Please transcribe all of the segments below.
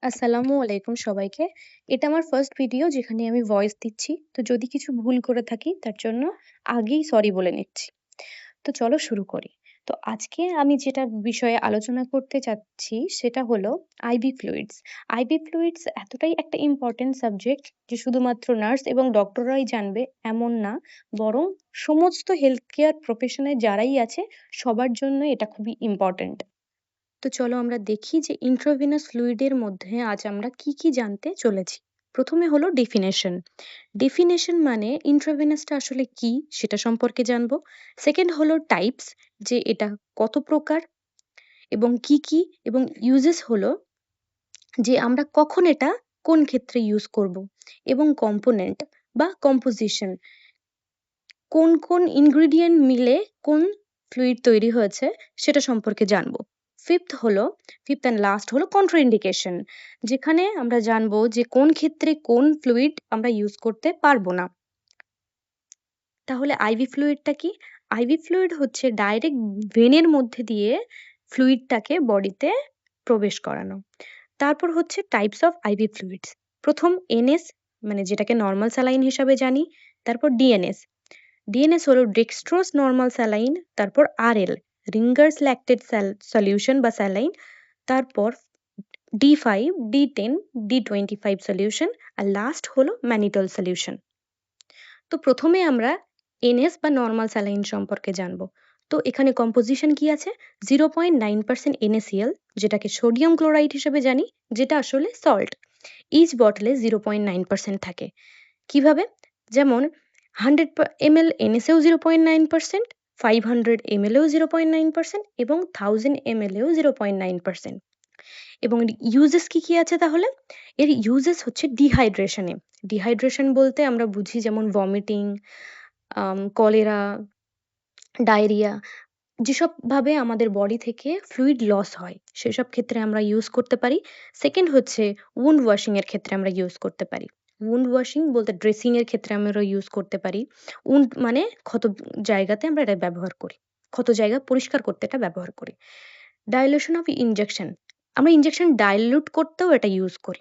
আসসালামু আলাইকুম সবাইকে। এটা আমার ফার্স্ট ভিডিও যেখানে আমি ভয়েস দিচ্ছি। তো যদি কিছু ভুল করে থাকি তার জন্য আগেই সরি বলে নিচ্ছি। তো চলো শুরু করি। তো আজকে আমি যেটা বিষয়ে আলোচনা করতে চাচ্ছি সেটা হলো আইভি ফ্লুইডস। আইভি ফ্লুইডস এতটাই একটা ইম্পোর্টেন্ট সাবজেক্ট যে শুধুমাত্র নার্স এবং ডক্টররাই জানবে এমন না, বরং সমস্ত হেলথ কেয়ার প্রফেশনে যারাই আছে সবার জন্য এটা খুবই ইম্পোর্টেন্ট। তো চলো আমরা দেখি যে ইন্ট্রাভেনাস ফ্লুইডের মধ্যে আজ আমরা কি কি জানতে চলেছি। প্রথমে হলো ডেফিনেশন। ডেফিনেশন মানে ইন্ট্রাভেনাসটা আসলে কি সেটা সম্পর্কে জানবো। সেকেন্ড হলো টাইপস, যে এটা কত প্রকার এবং কি কি, এবং ইউজেস হলো যে আমরা কখন এটা কোন ক্ষেত্রে ইউজ করব, এবং কম্পোনেন্ট বা কম্পোজিশন, কোন কোন ইনগ্রিডিয়েন্ট মিলে কোন ফ্লুইড তৈরি হয়েছে সেটা সম্পর্কে জানবো। ফিফথ অ্যান্ড লাস্ট হলো কন্ট্রাইন্ডিকেশন, যেখানে আমরা জানবো যে কোন ক্ষেত্রে কোন ফ্লুইড আমরা ইউজ করতে পারবো না। তাহলে আইভি ফ্লুইডটা কি? আইভি ফ্লুইড হচ্ছে ডাইরেক্ট ভেনের মধ্যে দিয়ে ফ্লুইডটাকে বডিতে প্রবেশ করানো। তারপর হচ্ছে টাইপস অফ আইভি ফ্লুইডস। প্রথম এনএস, মানে যেটাকে নর্মাল স্যালাইন হিসাবে জানি। তারপর ডিএনএস। ডিএনএস হলো ডেক্সট্রোজ নরমাল স্যালাইন। তারপর আরএল, রিঙ্গার্স ল্যাকটেড সলিউশন বা স্যালাইন। তারপর ডি5, ডি10, ডি25 সলিউশন। আর লাস্ট হলো ম্যানিটল সলিউশন। তো প্রথমে আমরা এনএস বা নরমাল স্যালাইন সম্পর্কে জানবো। তো এখানে কম্পোজিশন কি আছে? 0.9% NaCl, যেটাকে সোডিয়াম ক্লোরাইড হিসেবে জানি, যেটা আসলে সল্ট। ইচ বটলে 0.9% থাকে। কিভাবে? যেমন 100 ml NSএও 0.9%, 500 ml এও 0.9% এবং 1000 ml এও 0.9%। এবং ইউজেস কি কি আছে তাহলে? এর ইউজেস হচ্ছে ডিহাইড্রেশনে। ডিহাইড্রেশন বলতে আমরা বুঝি যেমন ভমিটিং, কলেরা, ডায়রিয়া, যেসব ভাবে আমাদের বডি থেকে ফ্লুইড লস হয় সেসব ক্ষেত্রে আমরা ইউজ করতে পারি। সেকেন্ড হচ্ছে উন্ড ওয়াশিং এর ক্ষেত্রে আমরা ইউজ করতে পারি। উন্ড ওয়াশিং বলতে ড্রেসিং এর ক্ষেত্রে আমরা ইউজ করতে পারি। উন্ড মানে ক্ষত জায়গাতে আমরা এটা ব্যবহার করি। ক্ষত জায়গা পরিষ্কার করতে এটা ব্যবহার করি। ডাইলিউশন অফ ইনজেকশন, আমরা ইনজেকশন ডাইলিউট করতেও এটা ইউজ করি।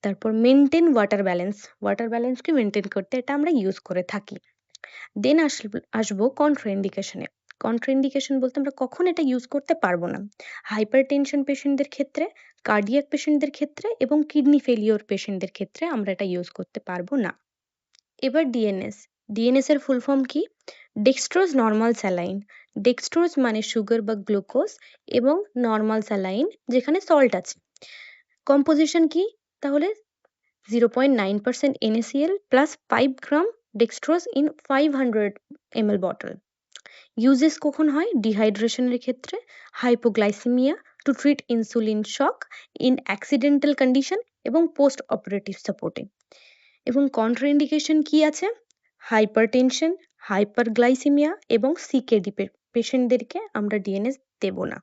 তারপর মেইনটেইন ওয়াটার ব্যালেন্স, ওয়াটার ব্যালেন্সকে মেইনটেইন করতে এটা আমরা ইউজ করে থাকি। দেন আসবো কন্ট্রাইন্ডিকেশনে। কন্ট্রাইন্ডিকেশন বলতে আমরা কখন এটা ইউজ করতে পারবো না। হাইপারটেনশন পেশেন্টদের ক্ষেত্রে, কার্ডিয়াক পেশেন্টদের ক্ষেত্রে এবং কিডনি ফেলিওর পেশেন্টদের ক্ষেত্রে আমরা এটা ইউজ করতে পারবো না। এবার ডিএনএস। ডিএনএস এর ফুল ফর্ম কি? Dextrose normal saline. ডেক্সট্রোজ মানে সুগার বা গ্লুকোজ, এবং নরমাল স্যালাইন যেখানে সল্ট আছে। কম্পোজিশন কি তাহলে? 0.9% NaCl plus 5 gram dextrose in 500 ml bottle. Uses কখন হয়? ডিহাইড্রেশনের ক্ষেত্রে, hypoglycaemia, to treat insulin shock in accidental condition এবং পোস্ট অপারেটিভ সাপোর্টে। এবং কন্ট্রাইন্ডিকেশন কি আছে? হাইপারটেনশন, হাইপারগ্লাইসেমিয়া এবং সিকেডি পেশেন্টদেরকে আমরা ডিএনএস দেব না।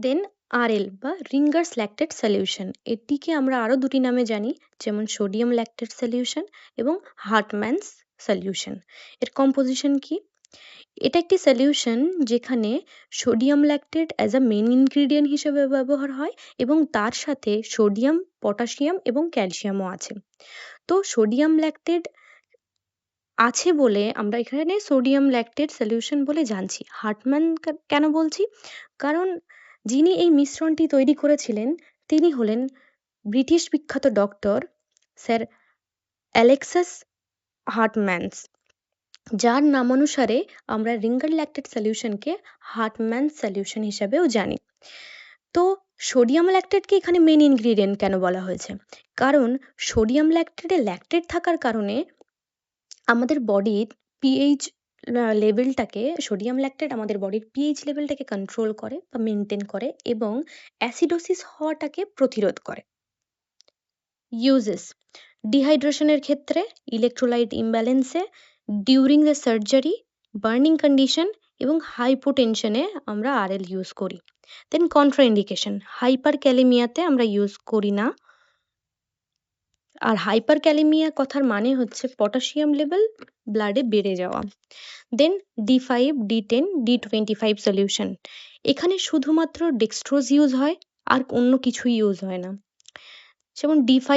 দেন আরএল বা রিঙ্গার্স ল্যাকটেড সলিউশন, এটিকে আমরা আরও দুটি নামে জানি, যেমন সোডিয়াম ল্যাকটেড সলিউশন এবং হার্টম্যানস সলিউশন। এর কম্পোজিশন কি? এটা একটি সলিউশন যেখানে sodium lactate as a main ingredient হিসেবে ব্যবহার হয় এবং তার সাথে সোডিয়াম, পটাশিয়াম এবং ক্যালসিয়ামও আছে। তো সোডিয়াম ল্যাকটেট আছে বলে আমরা এখানে সোডিয়াম ল্যাকটেট সলিউশন বলে জানছি। হার্টম্যান কেন বলছি? কারণ যিনি এই মিশ্রণটি তৈরি করেছিলেন তিনি হলেন ব্রিটিশ বিখ্যাত ডক্টর স্যার অ্যালেক্সাস হার্টম্যানস, যার নামানুসারে আমরা রিঙ্গার ল্যাকটেড সলিউশনকে হার্টম্যান সলিউশন হিসাবেও জানি। তো সোডিয়াম ল্যাকটেটকে এখানে মেন ইনগ্রিডিয়েন্ট কেন বলা হয়েছে? কারণ সোডিয়াম ল্যাকটেটে ল্যাকটেট থাকার কারণে আমাদের বডির পিএইচ লেভেলটাকে, সোডিয়াম ল্যাকটেট আমাদের বডির পিএইচ লেভেলটাকে কন্ট্রোল করে বা মেনটেন করে এবং অ্যাসিডোসিস হওয়াটাকে প্রতিরোধ করে। ইউজেস: ডিহাইড্রেশনের ক্ষেত্রে, ইলেকট্রোলাইট ইমব্যালেন্সে, during the surgery, burning condition এবং হাইপোটেনশনে আমরা আরএল ইউজ করি। দেন কন্ট্রাইন্ডিকেশন: হাইপার ক্যালেমিয়াতে আমরা ইউজ করি না। আর হাইপার ক্যালেমিয়া কথার মানে হচ্ছে পটাশিয়াম লেভেল ব্লাডে বেড়ে যাওয়া। দেন ডি5, ডি10, ডি25 সলিউশন, এখানে শুধুমাত্র ডেক্সট্রোজ ইউজ হয় আর অন্য কিছুই ইউজ হয় না। যেমন D5,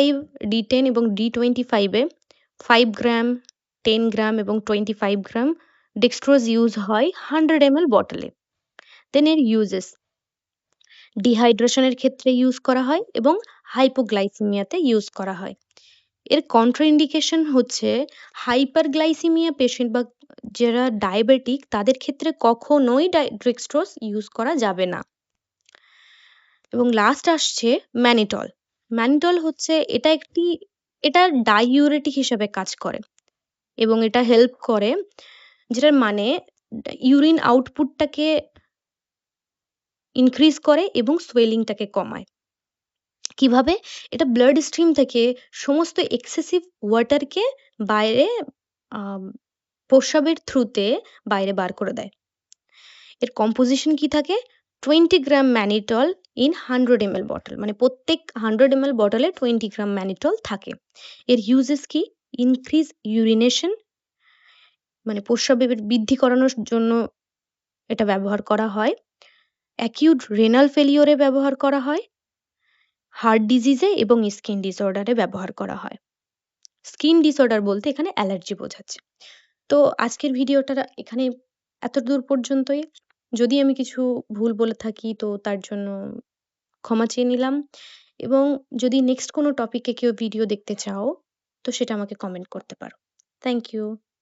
D10 এবং D25 এ 5 গ্রাম, 10 গ্রাম এবং 25 গ্রাম ডেক্সট্রোজ ইউজ হয় 100 ml বটলে। দেন এর ইউজেস ডিহাইড্রেশনের ক্ষেত্রে ইউজ করা হয় এবং হাইপোগ্লাইসেমিয়াতে ইউজ করা হয়। এর কন্ট্রাইন্ডিকেশন হচ্ছে হাইপারগ্লাইসেমিয়া পেশেন্ট বা যারা ডায়াবেটিক তাদের ক্ষেত্রে কখনোই ডেক্সট্রোজ ইউজ করা যাবে না। এবং লাস্ট আসছে ম্যানিটল। ম্যানিটল হচ্ছে এটা ডাইউরেটিক হিসেবে কাজ করে এবং এটা হেল্প করে, যেটার মানে ইউরিন আউটপুটটাকে ইনক্রিজ করে এবং সোয়েলিংটাকে কমায়। কিভাবে? এটা ব্লাড স্ট্রিম থেকে সমস্ত এক্সেসিভ ওয়াটারকে বাইরে আম প্রস্রাবের থ্রুতে বাইরে বার করে দেয়। এর কম্পোজিশন কি থাকে? 20 গ্রাম ম্যানিটল ইন 100 ml বটল। মানে প্রত্যেক 100 ml বটলে 20 গ্রাম ম্যানিটল থাকে। এর ইউজেস কি? ইনক্রিজ ইউরিনেশন, মানে প্রস্রাবের বৃদ্ধি করানোর জন্য এটা ব্যবহার করা হয়। অ্যাকিউট রেনাল ফেলিওর এ ব্যবহার করা হয়। হার্ট ডিজিজে এবং স্কিন ডিসঅর্ডার এ ব্যবহার করা হয়। স্কিন ডিসঅর্ডার বলতে এখানে অ্যালার্জি বোঝাচ্ছে। তো আজকের ভিডিওটা এখানে এতদূর পর্যন্তই। যদি আমি কিছু ভুল বলে থাকি তো তার জন্য ক্ষমা চেয়ে নিলাম, এবং যদি নেক্সট কোনো টপিকে কেউ ভিডিও দেখতে চাও তো সেটা আমাকে কমেন্ট করতে পারো। Thank you.